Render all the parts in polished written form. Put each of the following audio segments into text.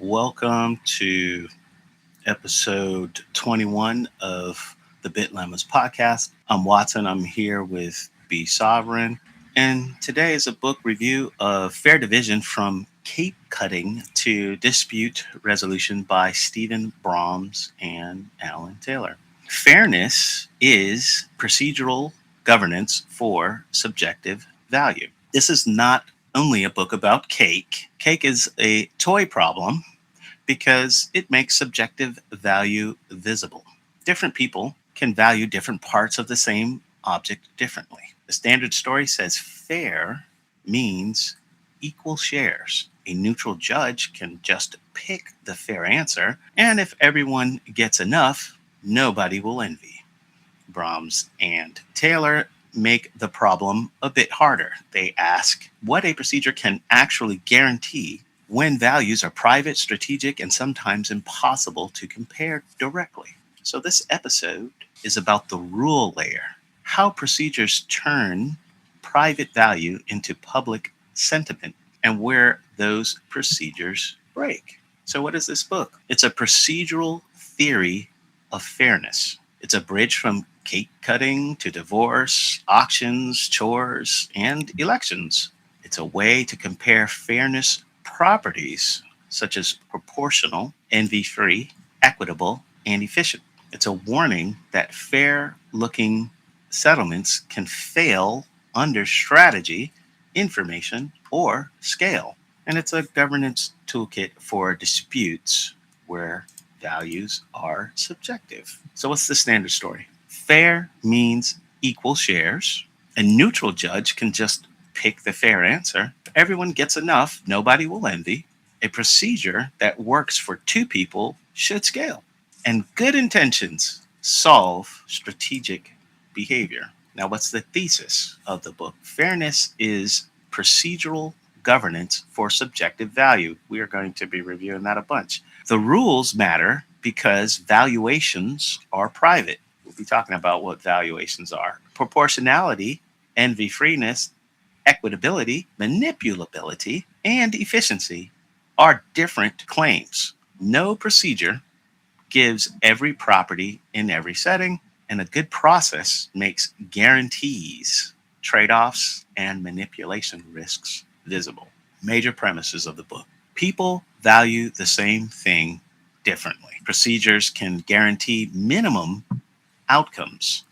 Welcome to episode 21 of the Bitlemmas podcast. I'm Watson. I'm here with B Sovereign. And today is a book review of Fair Division from Cape Cutting to Dispute Resolution by Stephen Brams and Alan Taylor. Fairness is procedural governance for subjective value. This is not only a book about cake. Cake is a toy problem because it makes subjective value visible. Different people can value different parts of the same object differently. The standard story says fair means equal shares. A neutral judge can just pick the fair answer, and if everyone gets enough, nobody will envy. Brahms and Taylor make the problem a bit harder. They ask what a procedure can actually guarantee when values are private, strategic, and sometimes impossible to compare directly. So, this episode is about the rule layer, how procedures turn private value into public sentiment, and where those procedures break. So, what is this book? It's a procedural theory of fairness. It's a bridge from cake cutting to divorce, auctions, chores, and elections. It's a way to compare fairness properties such as proportional, envy-free, equitable, and efficient. It's a warning that fair looking settlements can fail under strategy, information, or scale. And it's a governance toolkit for disputes where values are subjective. So, what's the standard story? Fair means equal shares. A neutral judge can just pick the fair answer. If everyone gets enough, nobody will envy. A procedure that works for two people should scale. And good intentions solve strategic behavior. Now, what's the thesis of the book? Fairness is procedural governance for subjective value. We are going to be reviewing that a bunch. The rules matter because valuations are private. We'll be talking about what valuations are. Proportionality, envy-freeness, equitability, manipulability, and efficiency are different claims. No procedure gives every property in every setting, and a good process makes guarantees, trade-offs, and manipulation risks visible. Major premises of the book. People value the same thing differently. Procedures can guarantee minimum outcomes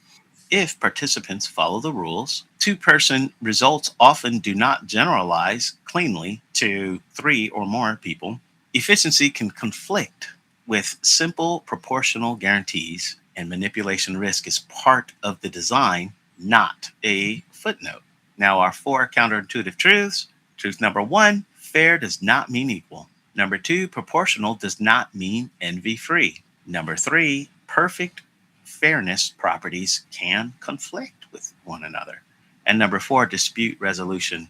if participants follow the rules. Two-person results often do not generalize cleanly to three or more people. Efficiency can conflict with simple proportional guarantees, and manipulation risk is part of the design, not a footnote. Now, our four counterintuitive truths. Truth number one, fair does not mean equal. Number two, proportional does not mean envy-free. Number three, perfect fairness properties can conflict with one another. And number four, dispute resolution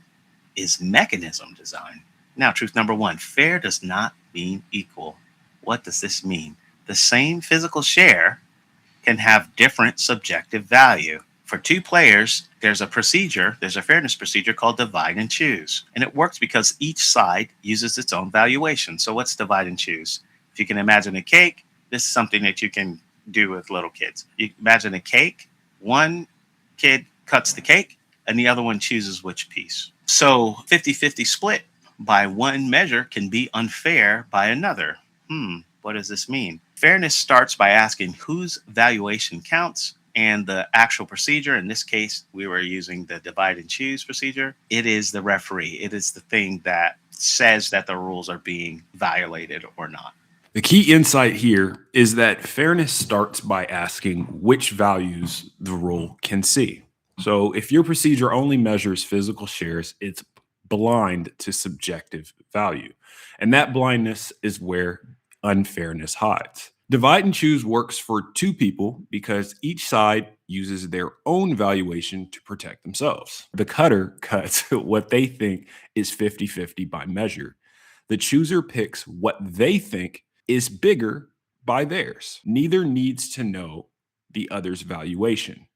is mechanism design. Now, truth number one, fair does not mean equal. What does this mean? The same physical share can have different subjective value. For two players, there's a fairness procedure called divide and choose. And it works because each side uses its own valuation. So what's divide and choose? If you can imagine a cake, this is something that you can do with little kids. You imagine a cake, one kid cuts the cake, and the other one chooses which piece. So 50-50 split by one measure can be unfair by another. What does this mean? Fairness starts by asking whose valuation counts, and the actual procedure, in this case, we were using the divide and choose procedure. It is the referee. It is the thing that says that the rules are being violated or not. The key insight here is that fairness starts by asking which values the rule can see. So if your procedure only measures physical shares, it's blind to subjective value. And that blindness is where unfairness hides. Divide and choose works for two people because each side uses their own valuation to protect themselves. The cutter cuts what they think is 50-50 by measure. The chooser picks what they think is bigger by theirs. Neither needs to know the other's valuation,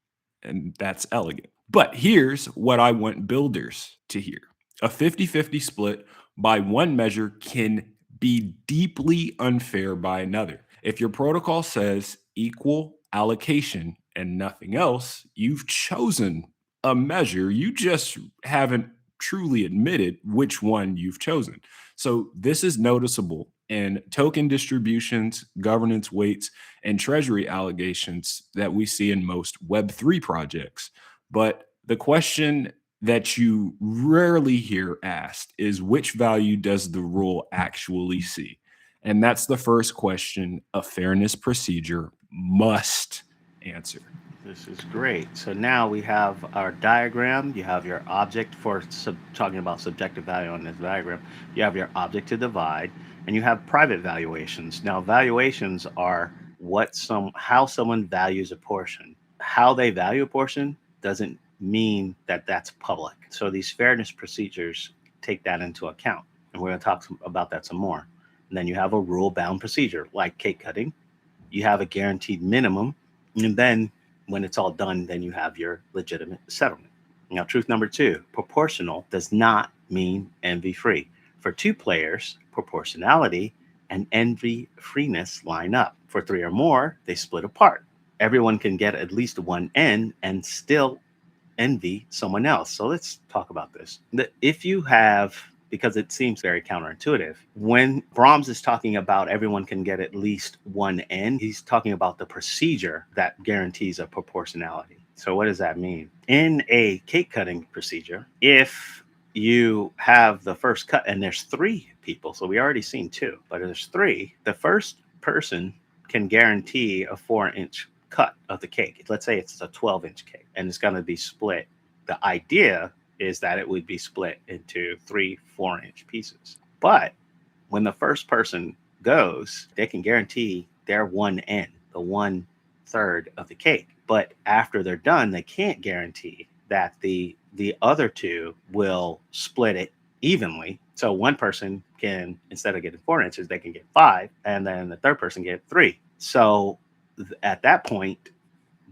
and that's elegant. But here's what I want builders to hear. A 50-50 split by one measure can be deeply unfair by another. If your protocol says equal allocation and nothing else, you've chosen a measure. You just haven't truly admitted which one you've chosen. So this is noticeable in token distributions, governance weights, and treasury allegations that we see in most Web3 projects. But the question that you rarely hear asked is, which value does the rule actually see? And that's the first question a fairness procedure must answer. This is great. So now we have our diagram. You have your object for talking about subjective value on this diagram. You have your object to divide, and you have private valuations. Now, valuations are how someone values a portion. How they value a portion doesn't mean that that's public. So these fairness procedures take that into account, and we're going to talk about that some more. And then you have a rule-bound procedure like cake cutting. You have a guaranteed minimum, and then when it's all done, then you have your legitimate settlement. Now, truth number two, proportional does not mean envy free. For two players, proportionality and envy freeness line up. For three or more, they split apart. Everyone can get at least one end and still envy someone else. So let's talk about this. If you have, because it seems very counterintuitive, when Brahms is talking about everyone can get at least one end, he's talking about the procedure that guarantees a proportionality. So what does that mean? In a cake cutting procedure, if you have the first cut and there's three people, so we already seen two, but there's three, the first person can guarantee a 4-inch cut of the cake. Let's say it's a 12-inch cake and it's going to be split. The idea is that it would be split into 3 4-inch pieces. But when the first person goes, they can guarantee their one end, the 1/3 of the cake. But after they're done, they can't guarantee that the other two will split it evenly. So one person can, instead of getting 4 inches, they can get 5, and then the third person get 3. So at that point,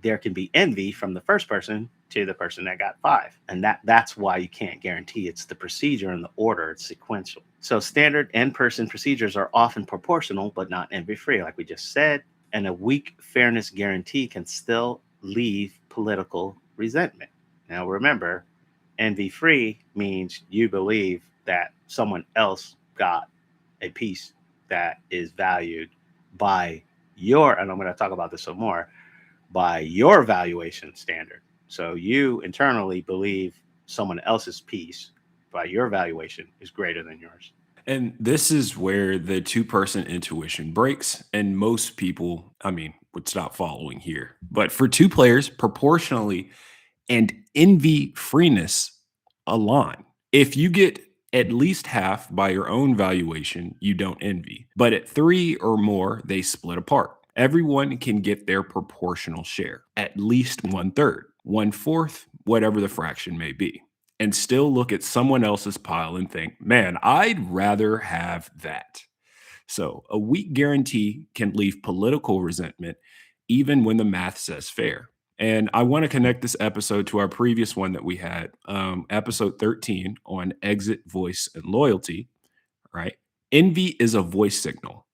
there can be envy from the first person to the person that got 5, and that's why you can't guarantee. It's the procedure and the order. It's sequential. So standard end person procedures are often proportional but not envy free, like we just said, and a weak fairness guarantee can still leave political resentment. Now remember, envy free means you believe that someone else got a piece that is valued by your, and I'm going to talk about this some more, by your valuation standard. So you internally believe someone else's piece by your valuation is greater than yours. And this is where the two-person intuition breaks, and most people, I mean, would stop following here. But for two players, proportionally and envy freeness align. If you get at least half by your own valuation, you don't envy. But at three or more, they split apart. Everyone can get their proportional share, at least 1/3, 1/4, whatever the fraction may be, and still look at someone else's pile and think, man, I'd rather have that. So a weak guarantee can leave political resentment even when the math says fair. And I want to connect this episode to our previous one that we had, episode 13 on exit, voice, and loyalty, right? Envy is a voice signal.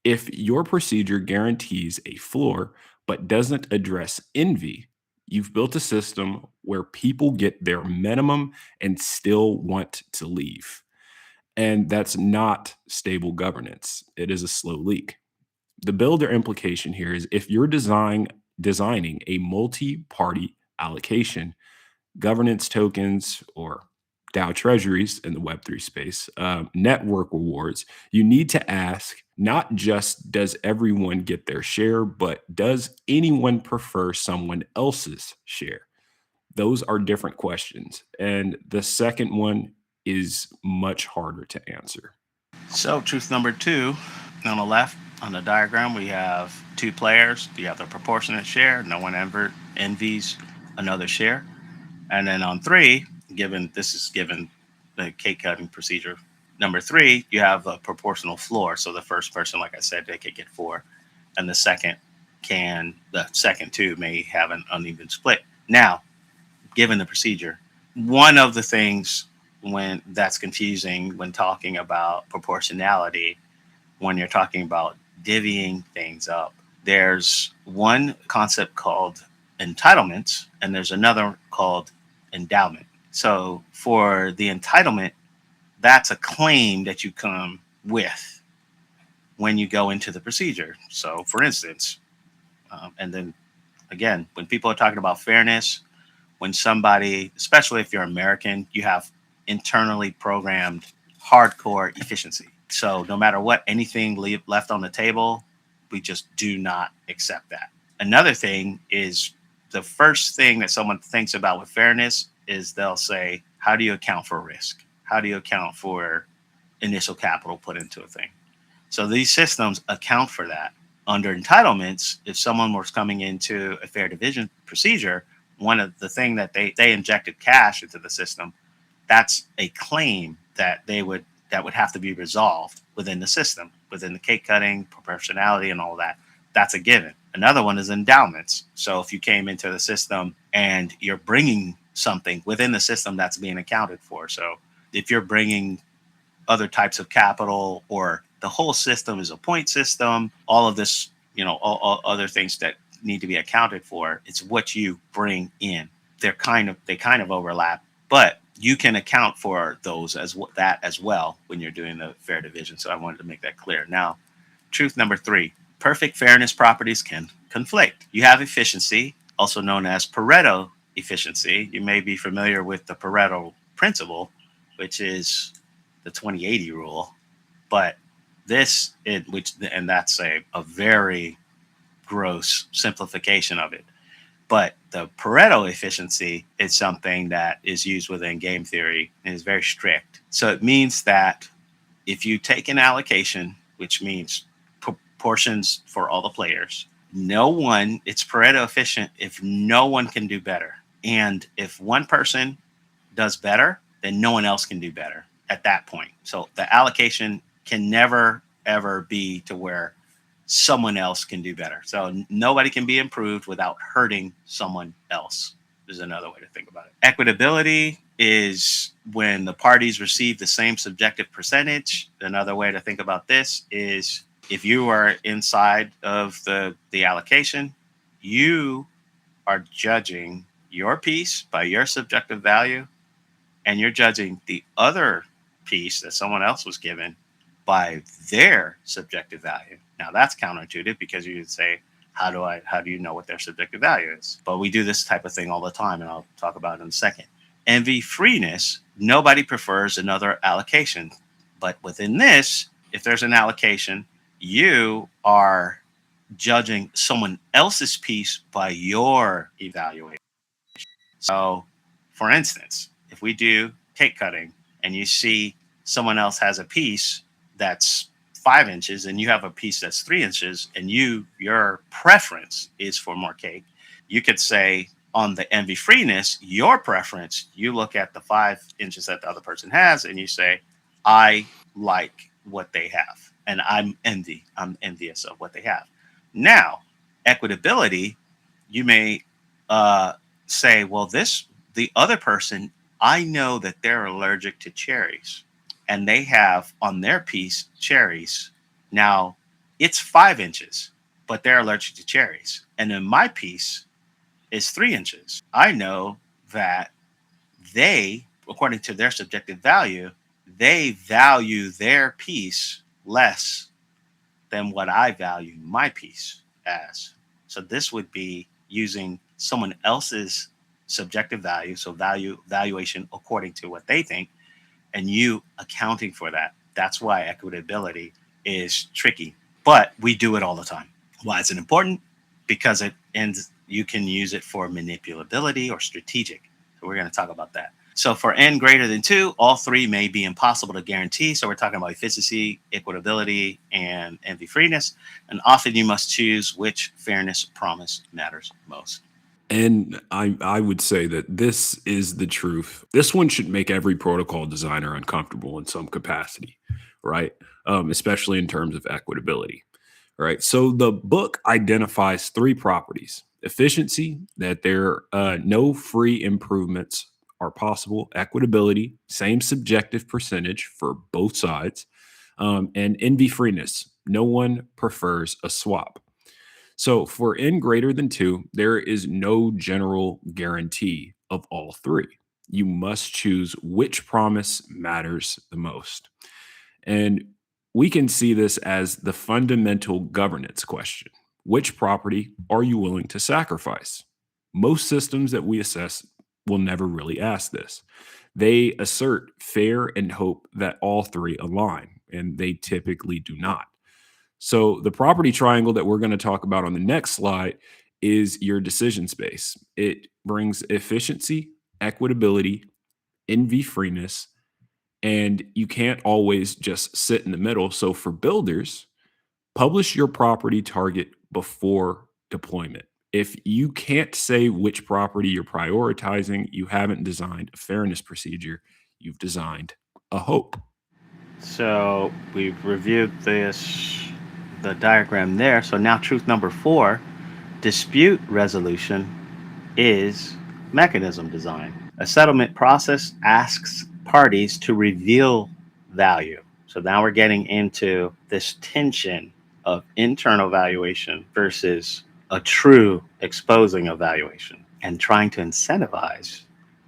If your procedure guarantees a floor but doesn't address envy, you've built a system where people get their minimum and still want to leave. And that's not stable governance. It is a slow leak. The builder implication here is, if you're designing a multi-party allocation, governance tokens or DAO treasuries in the Web3 space, network rewards, you need to ask not just does everyone get their share, but does anyone prefer someone else's share? Those are different questions. And the second one is much harder to answer. So truth number two, on the left on the diagram, we have two players. You have the proportionate share. No one ever envies another share. And then on three, given the cake cutting procedure. Number three, you have a proportional floor. So the first person, like I said, they could get 4, and the second two may have an uneven split. Now, given the procedure, one of the things when that's confusing when talking about proportionality when you're talking about divvying things up. There's one concept called entitlements, and there's another called endowment. So for the entitlement, that's a claim that you come with when you go into the procedure. So, for instance, and then again, when people are talking about fairness, when somebody, especially if you're American, you have internally programmed hardcore efficiency. So no matter what, anything left on the table, we just do not accept that. Another thing is the first thing that someone thinks about with fairness is they'll say, how do you account for risk? How do you account for initial capital put into a thing? So these systems account for that. Under entitlements, if someone was coming into a fair division procedure, one of the thing that they injected cash into the system, that's a claim that would have to be resolved within the system, within the cake cutting, proportionality, and all that. That's a given. Another one is endowments. So if you came into the system and you're bringing something within the system, that's being accounted for. So if you're bringing other types of capital, or the whole system is a point system, all of this, all other things that need to be accounted for, it's what you bring in. They kind of overlap, but you can account for those as well when you're doing the fair division. So I wanted to make that clear. Now, truth number 3: perfect fairness properties can conflict. You have efficiency, also known as Pareto efficiency. You may be familiar with the Pareto principle, which is the 20/80 rule, but and that's a very gross simplification of it. But the Pareto efficiency is something that is used within game theory and is very strict. So it means that if you take an allocation, which means proportions for all the players, it's Pareto efficient if no one can do better. And if one person does better, then no one else can do better at that point. So the allocation can never, ever be to where someone else can do better. So nobody can be improved without hurting someone else, is another way to think about it. Equitability is when the parties receive the same subjective percentage. Another way to think about this is if you are inside of the allocation, you are judging your piece by your subjective value, and you're judging the other piece that someone else was given by their subjective value. Now that's counterintuitive, because you would say, how do you know what their subjective value is? But we do this type of thing all the time, and I'll talk about it in a second. Envy-freeness: nobody prefers another allocation. But within this, if there's an allocation, you are judging someone else's piece by your evaluation. So, for instance, if we do cake cutting and you see someone else has a piece that's 5 inches and you have a piece that's 3 inches, and your preference is for more cake, you could say on the envy freeness, your preference, you look at the 5 inches that the other person has and you say, I like what they have, and I'm envious of what they have. Now, equitability, you may say, well, the other person, I know that they're allergic to cherries, and they have on their piece cherries. Now, it's 5 inches, but they're allergic to cherries. And then my piece is 3 inches. I know that according to their subjective value, they value their piece less than what I value my piece as. So this would be using someone else's subjective value, so valuation according to what they think, and you accounting for that. That's why equitability is tricky, but we do it all the time. Why is it important? Because you can use it for manipulability or strategic. So we're going to talk about that. So for n greater than 2, all 3 may be impossible to guarantee. So we're talking about efficiency, equitability, and envy-freeness. And often you must choose which fairness promise matters most. And I would say that this is the truth. This one should make every protocol designer uncomfortable in some capacity, right? Especially in terms of equitability, right? So the book identifies 3 properties: efficiency, that there no free improvements are possible; equitability, same subjective percentage for both sides; and envy freeness, No one prefers a swap. So for n greater than 2, there is no general guarantee of all three. You must choose which promise matters the most. And we can see this as the fundamental governance question. Which property are you willing to sacrifice? Most systems that we assess will never really ask this. They assert fair and hope that all three align, and they typically do not. So, the property triangle that we're going to talk about on the next slide is your decision space. It brings efficiency, equitability, envy-freeness, and you can't always just sit in the middle. So for builders, publish your property target before deployment. If you can't say which property you're prioritizing, you haven't designed a fairness procedure, you've designed a hope. So we've reviewed the diagram there. So now truth number 4, dispute resolution is mechanism design. A settlement process asks parties to reveal value. So now we're getting into this tension of internal valuation versus a true exposing of valuation and trying to incentivize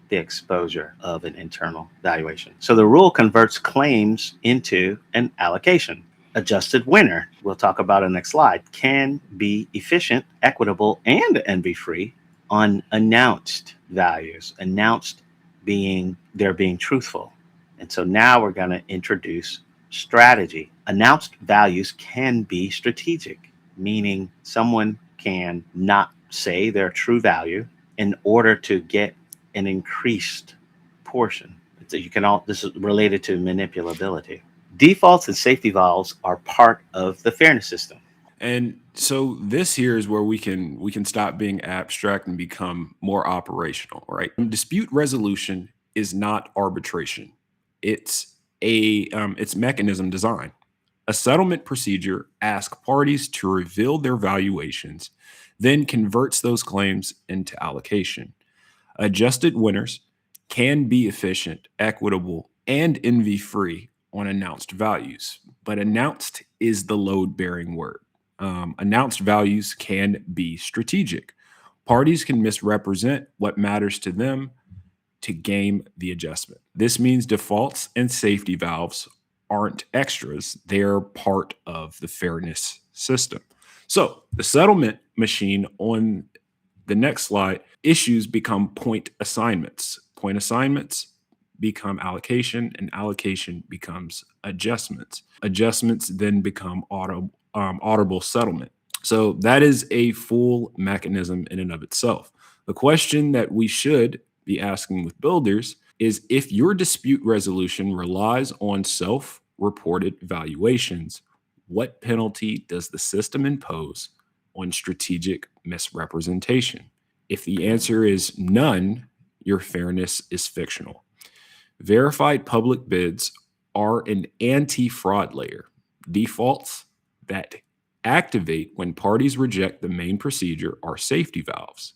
the exposure of an internal valuation. So the rule converts claims into an allocation. Adjusted winner, we'll talk about in the next slide, can be efficient, equitable, and envy free on announced values. Announced being they're being truthful. And so now we're going to introduce strategy. Announced values can be strategic, meaning someone can not say their true value in order to get an increased portion. So you can all this is related to manipulability. Defaults and safety valves are part of the fairness system. And so this here is where we can stop being abstract and become more operational, right? Dispute resolution is not arbitration. It's mechanism design. A settlement procedure asks parties to reveal their valuations, then converts those claims into allocation. Adjusted winners can be efficient, equitable, and envy free on announced values, but announced is the load bearing word. Announced values can be strategic. Parties can misrepresent what matters to them to game the adjustment. This means defaults and safety valves aren't extras, they're part of the fairness system. So, the settlement machine on the next slide, issues become point assignments. Point assignments become allocation, and allocation becomes adjustments. Adjustments then become audible settlement. So that is a full mechanism in and of itself. The question that we should be asking with builders is if your dispute resolution relies on self reported valuations, what penalty does the system impose on strategic misrepresentation? If the answer is none, your fairness is fictional. Verified public bids are an anti fraud layer. Defaults that activate when parties reject the main procedure are safety valves.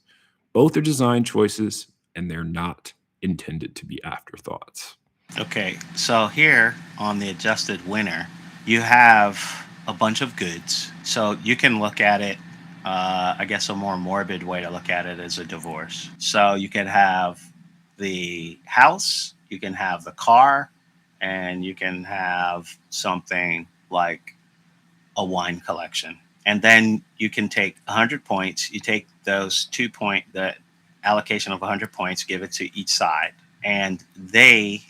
Both are design choices and they're not intended to be afterthoughts. Okay, so here on the adjusted winner, you have a bunch of goods. So you can look at it, I guess a more morbid way to look at it is a divorce. So you can have the house, you can have the car, and you can have something like a wine collection. And then you can take 100 points, you take those 2 point, the allocation of 100 points, give it to each side. And they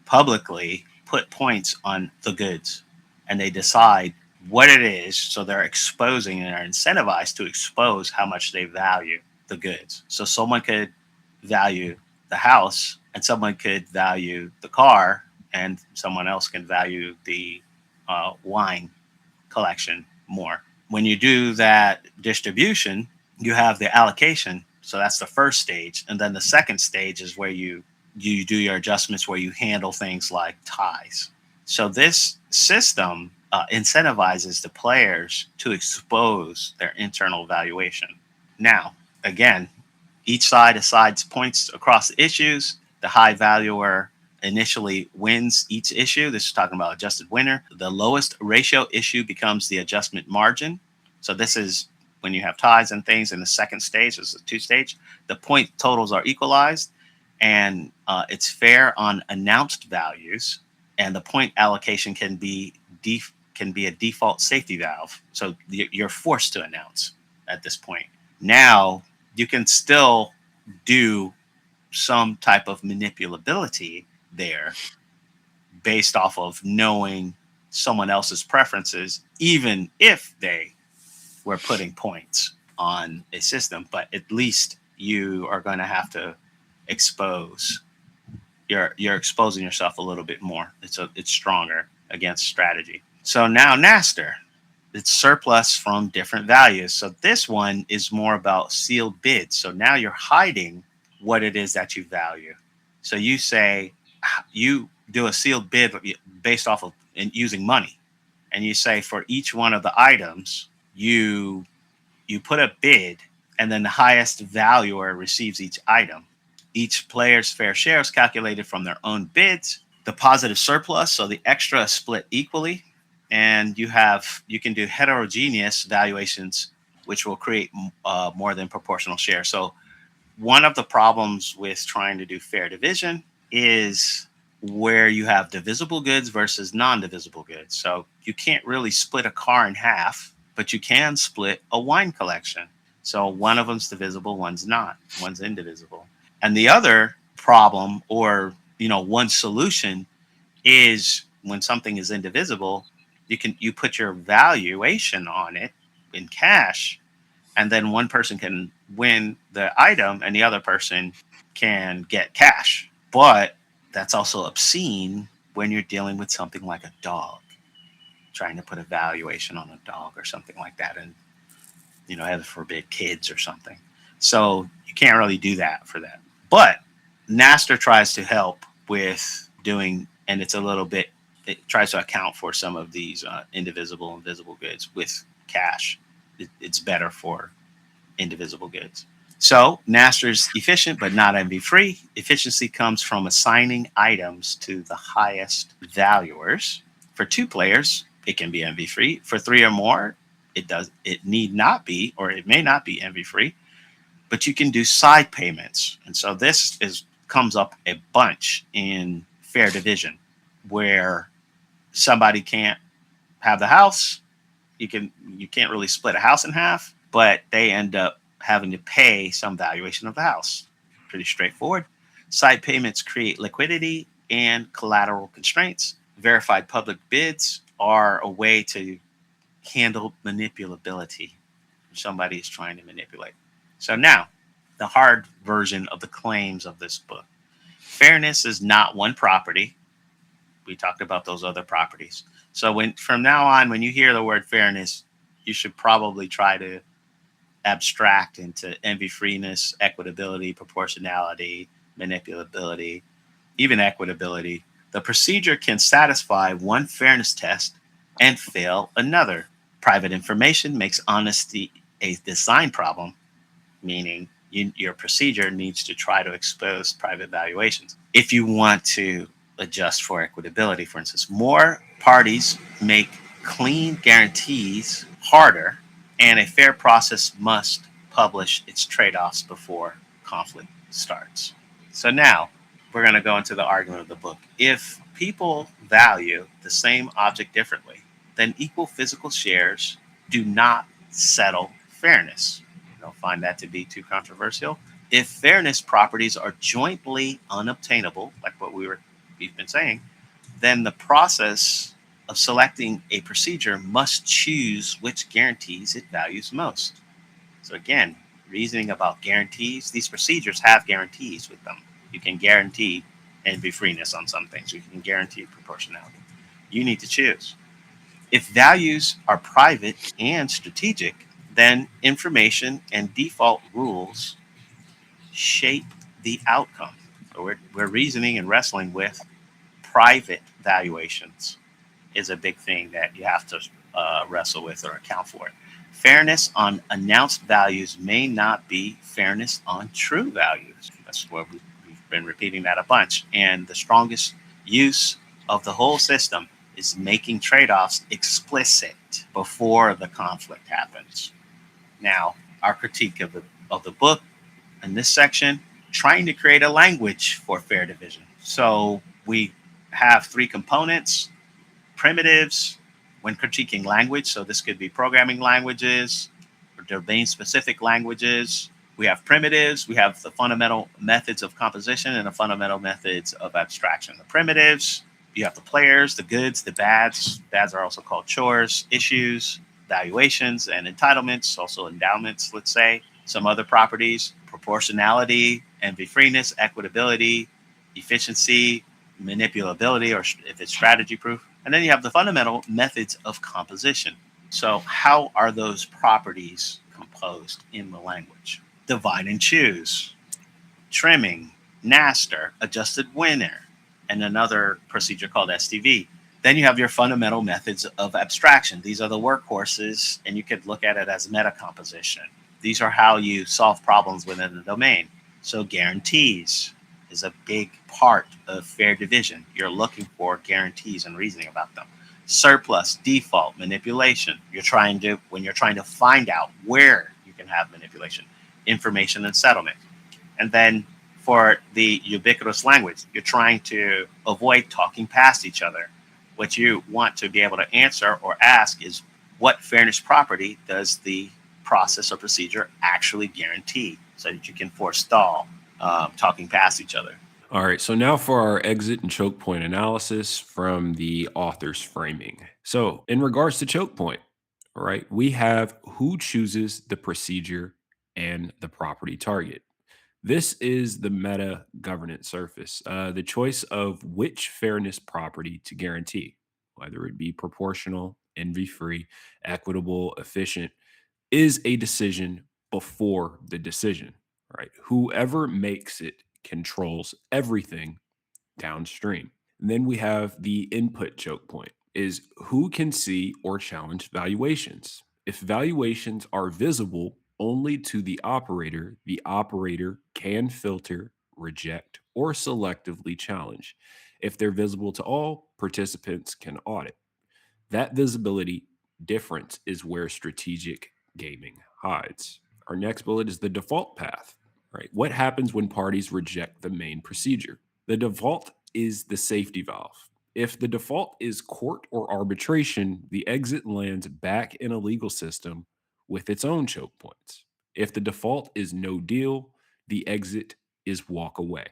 publicly put points on the goods and they decide what it is. So they're exposing and are incentivized to expose how much they value the goods. So someone could value the house and someone could value the car and someone else can value the wine collection more. When you do that distribution, you have the allocation. So that's the first stage. And then the second stage is where you do your adjustments where you handle things like ties. So this system incentivizes the players to expose their internal valuation. Now, again, each side assigns points across the issues. The high valuer initially wins each issue. This is talking about adjusted winner. The lowest ratio issue becomes the adjustment margin. So this is when you have ties and things in the second stage. This is a two-stage. The point totals are equalized, and it's fair on announced values. And the point allocation can be a default safety valve. So you're forced to announce at this point. Now you can still do some type of manipulability there based off of knowing someone else's preferences, even if they were putting points on a system. But at least you are going to have to expose. You're exposing yourself a little bit more. It's stronger against strategy. So now Naster, it's surplus from different values. So this one is more about sealed bids. So now you're hiding what it is that you value. So you say you do a sealed bid based off of using money, and you say for each one of the items you put a bid, and then the highest valuer receives each item. Each player's fair share is calculated from their own bids. The positive surplus, so the extra is split equally, and you can do heterogeneous valuations, which will create more than proportional share. So one of the problems with trying to do fair division is where you have divisible goods versus non-divisible goods. So you can't really split a car in half, but you can split a wine collection. So one of them's divisible, one's not, one's indivisible. And the other problem, or one solution, is when something is indivisible, you put your valuation on it in cash, and then one person can win the item and the other person can get cash. But that's also obscene when you're dealing with something like a dog, trying to put a valuation on a dog or something like that, and heaven forbid, kids or something. So you can't really do that for that. But Naster tries to help with doing, and it tries to account for some of these indivisible and visible goods with cash. It's better for indivisible goods. So Naster's efficient but not envy-free. Efficiency comes from assigning items to the highest valuers. For two players, it can be envy-free. For three or more, it need not be, or it may not be envy-free. But you can do side payments. And so this comes up a bunch in fair division, where somebody can't have the house. You can't really split a house in half, but they end up having to pay some valuation of the house. Pretty straightforward. Side payments create liquidity and collateral constraints. Verified public bids are a way to handle manipulability. Somebody is trying to manipulate. So now, the hard version of the claims of this book. Fairness is not one property. We talked about those other properties. So from now on, when you hear the word fairness, you should probably try to abstract into envy-freeness, equitability, proportionality, manipulability, even equitability. The procedure can satisfy one fairness test and fail another. Private information makes honesty a design problem, meaning your procedure needs to try to expose private valuations. If you want to adjust for equitability, for instance, more parties make clean guarantees harder, and a fair process must publish its trade-offs before conflict starts. So now we're going to go into the argument of the book. If people value the same object differently, then equal physical shares do not settle fairness. You don't find that to be too controversial. If fairness properties are jointly unobtainable, like what we've been saying, then the process of selecting a procedure must choose which guarantees it values most. So again, reasoning about guarantees, these procedures have guarantees with them. You can guarantee envy-freeness on some things. You can guarantee proportionality. You need to choose. If values are private and strategic, then information and default rules shape the outcome. So we're reasoning and wrestling with private valuations is a big thing that you have to wrestle with or account for. Fairness on announced values may not be fairness on true values. That's where we've been repeating that a bunch. And the strongest use of the whole system is making trade offs explicit before the conflict happens. Now, our critique of the book in this section, trying to create a language for fair division. So we have three components: primitives when critiquing language. So this could be programming languages or domain specific languages. We have primitives, we have the fundamental methods of composition and the fundamental methods of abstraction. The primitives, you have the players, the goods, the bads. Bads are also called chores, issues, valuations, and entitlements, also endowments, let's say. Some other properties: proportionality, envy-freeness, equitability, efficiency, manipulability, or if it's strategy proof. And then you have the fundamental methods of composition. So, how are those properties composed in the language? Divide and choose, trimming, Naster, adjusted winner, and another procedure called STV. Then you have your fundamental methods of abstraction. These are the workhorses, and you could look at it as meta composition. These are how you solve problems within the domain. So, guarantees is a big part of fair division. You're looking for guarantees and reasoning about them. Surplus, default, manipulation. When you're trying to find out where you can have manipulation, information and settlement. And then for the ubiquitous language, you're trying to avoid talking past each other. What you want to be able to answer or ask is, what fairness property does the process or procedure actually guarantee, so that you can forestall talking past each other. All right, so now for our exit and choke point analysis from the author's framing. So, in regards to choke point, all right, we have who chooses the procedure and the property target. This is the meta governance surface, the choice of which fairness property to guarantee, whether it be proportional, envy free, equitable, efficient, is a decision before the decision, right? Whoever makes it controls everything downstream. And then we have the input choke point is who can see or challenge valuations. If valuations are visible only to the operator can filter, reject, or selectively challenge. If they're visible to all, participants can audit. That visibility difference is where strategic gaming hides. Our next bullet is the default path, right? What happens when parties reject the main procedure? The default is the safety valve. If the default is court or arbitration, the exit lands back in a legal system with its own choke points. If the default is no deal, the exit is walk away.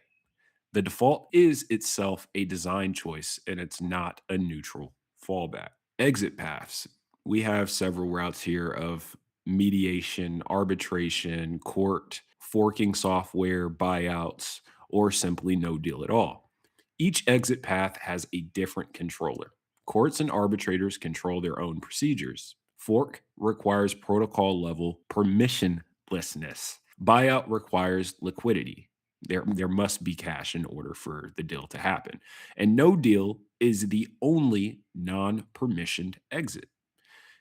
The default is itself a design choice and it's not a neutral fallback. Exit paths. We have several routes here of mediation, arbitration, court, forking software, buyouts, or simply no deal at all. Each exit path has a different controller. Courts and arbitrators control their own procedures. Fork requires protocol level permissionlessness. Buyout requires liquidity. There must be cash in order for the deal to happen. And no deal is the only non permissioned exit.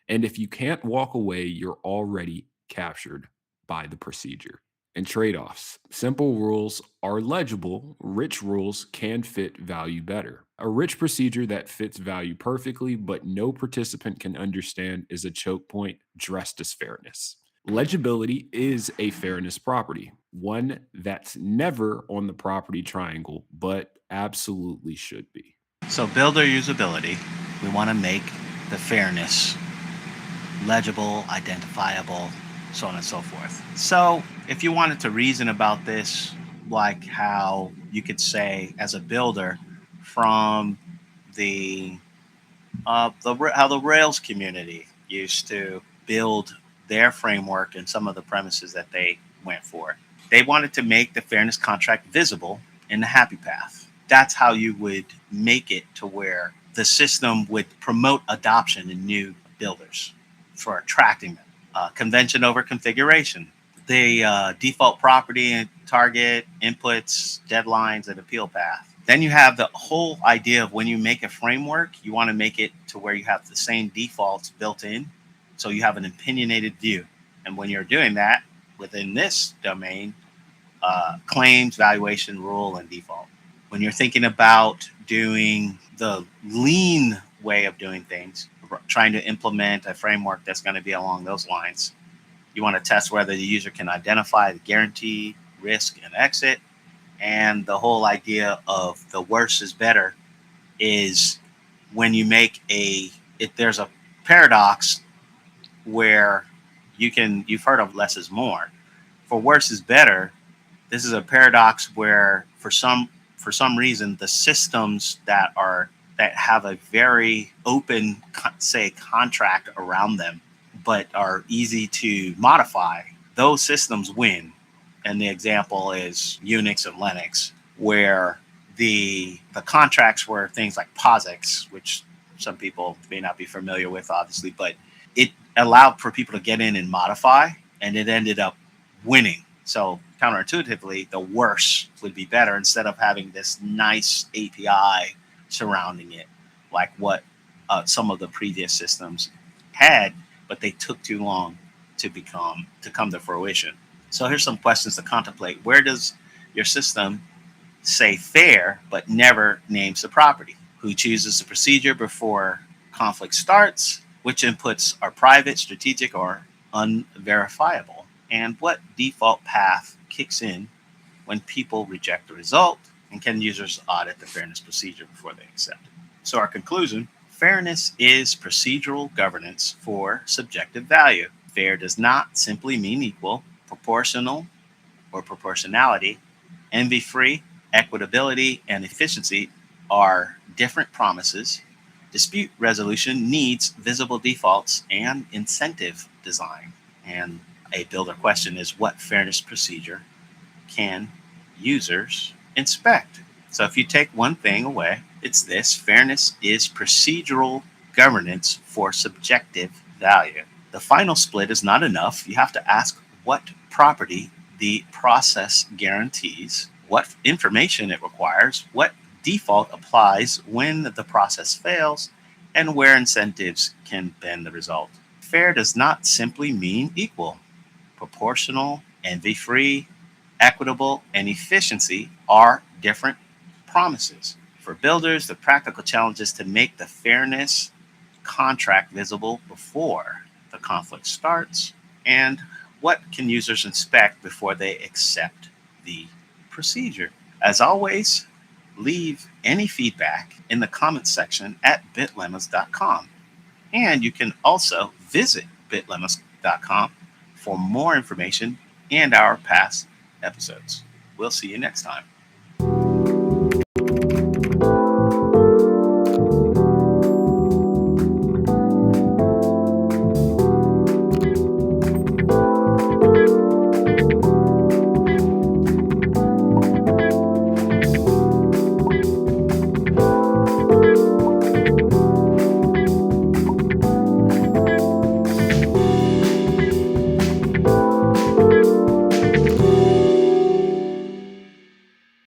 And if you can't walk away, you're already captured by the procedure. And trade offs. Simple rules are legible, rich rules can fit value better. A rich procedure that fits value perfectly, but no participant can understand, is a choke point dressed as fairness. Legibility is a fairness property, one that's never on the property triangle, but absolutely should be. So, builder usability, we want to make the fairness legible, identifiable, so on and so forth. So, if you wanted to reason about this, like how you could say, as a builder, from the how the Rails community used to build their framework and some of the premises that they went for. They wanted to make the fairness contract visible in the happy path. That's how you would make it to where the system would promote adoption in new builders for attracting them. Convention over configuration. The default property and target, inputs, deadlines, and appeal path. Then you have the whole idea of when you make a framework, you want to make it to where you have the same defaults built in. So you have an opinionated view. And when you're doing that within this domain, claims, valuation, rule, and default. When you're thinking about doing the lean way of doing things, trying to implement a framework that's going to be along those lines, you want to test whether the user can identify the guarantee, risk, and exit. And the whole idea of the worse is better is when you make there's a paradox where you've heard of less is more. For worse is better, this is a paradox where for some reason the systems that have a very open, say, contract around them but are easy to modify, those systems win. And the example is Unix and Linux, where the contracts were things like POSIX, which some people may not be familiar with, obviously, but it allowed for people to get in and modify, and it ended up winning. So counterintuitively, the worse would be better instead of having this nice API surrounding it, like what some of the previous systems had, but they took too long to come to fruition. So here's some questions to contemplate. Where does your system say fair but never names the property? Who chooses the procedure before conflict starts? Which inputs are private, strategic, or unverifiable? And what default path kicks in when people reject the result? And can users audit the fairness procedure before they accept it? So our conclusion: fairness is procedural governance for subjective value. Fair does not simply mean equal. Proportional or proportionality, envy-free, equitability, and efficiency are different promises. Dispute resolution needs visible defaults and incentive design. And a builder question is, what fairness procedure can users inspect? So if you take one thing away, it's this: fairness is procedural governance for subjective value. The final split is not enough. You have to ask what property the process guarantees, what information it requires, what default applies when the process fails, and where incentives can bend the result. Fair does not simply mean equal. Proportional, envy-free, equitable, and efficiency are different promises. For builders, the practical challenge is to make the fairness contract visible before the conflict starts, and what can users inspect before they accept the procedure. As always, leave any feedback in the comments section at bitlemmas.com. And you can also visit bitlemmas.com for more information and our past episodes. We'll see you next time.